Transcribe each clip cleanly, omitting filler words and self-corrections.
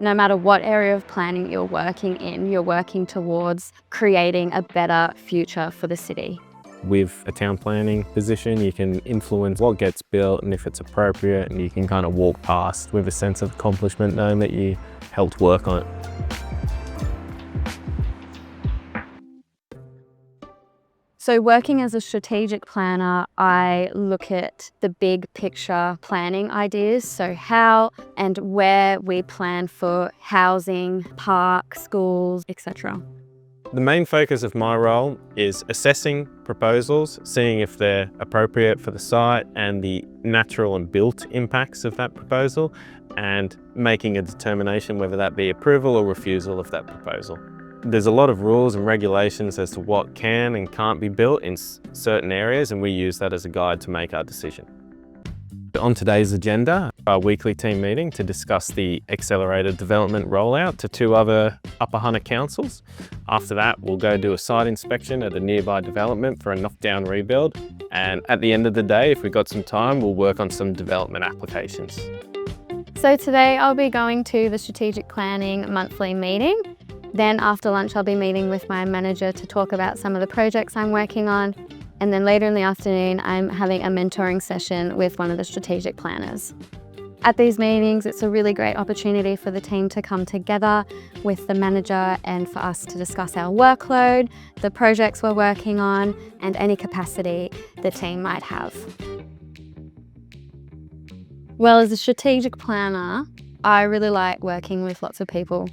No matter what area of planning you're working in, you're working towards creating a better future for the city. With a town planning position, you can influence what gets built and if it's appropriate, and you can kind of walk past with a sense of accomplishment knowing that you helped work on it. So working as a strategic planner, I look at the big picture planning ideas. So how and where we plan for housing, parks, schools, etc. The main focus of my role is assessing proposals, seeing if they're appropriate for the site and the natural and built impacts of that proposal, and making a determination whether that be approval or refusal of that proposal. There's a lot of rules and regulations as to what can and can't be built in certain areas, and we use that as a guide to make our decision. On today's agenda, our weekly team meeting to discuss the accelerated development rollout to 2 other Upper Hunter councils. After that, we'll go do a site inspection at a nearby development for a knockdown rebuild. And at the end of the day, if we've got some time, we'll work on some development applications. So today I'll be going to the strategic planning monthly meeting. Then after lunch, I'll be meeting with my manager to talk about some of the projects I'm working on. And then later in the afternoon, I'm having a mentoring session with one of the strategic planners. At these meetings, it's a really great opportunity for the team to come together with the manager and for us to discuss our workload, the projects we're working on, and any capacity the team might have. Well, as a strategic planner, I really like working with lots of people.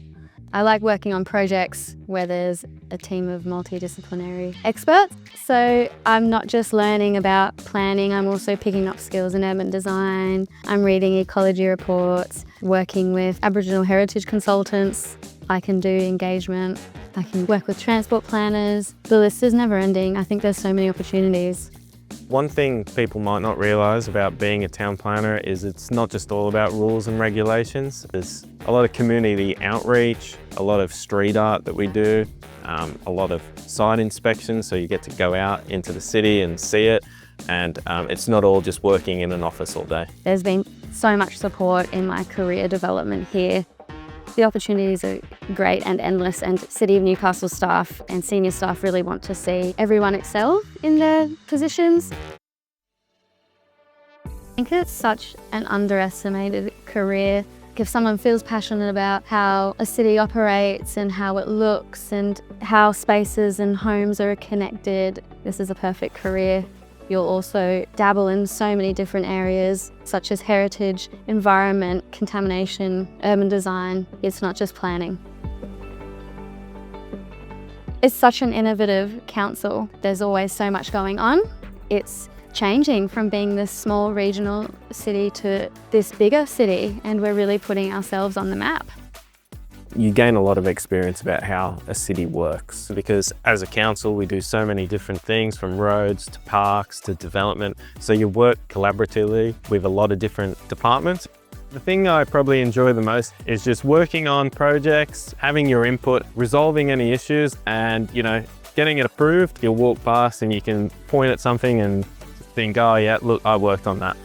I like working on projects where there's a team of multidisciplinary experts. So I'm not just learning about planning, I'm also picking up skills in urban design. I'm reading ecology reports, working with Aboriginal heritage consultants. I can do engagement. I can work with transport planners. The list is never ending. I think there's so many opportunities. One thing people might not realise about being a town planner is it's not just all about rules and regulations. There's a lot of community outreach, a lot of street art that we do, a lot of site inspections, so you get to go out into the city and see it, and it's not all just working in an office all day. There's been so much support in my career development here. The opportunities are great and endless, and City of Newcastle staff and senior staff really want to see everyone excel in their positions. I think it's such an underestimated career. If someone feels passionate about how a city operates and how it looks and how spaces and homes are connected, this is a perfect career. You'll also dabble in so many different areas, such as heritage, environment, contamination, urban design. It's not just planning. It's such an innovative council. There's always so much going on. It's changing from being this small regional city to this bigger city, and we're really putting ourselves on the map. You gain a lot of experience about how a city works, because as a council we do so many different things, from roads to parks to development, so you work collaboratively with a lot of different departments. The thing I probably enjoy the most is just working on projects, having your input, resolving any issues, and getting it approved. You'll walk past and you can point at something and think, oh yeah, look, I worked on that.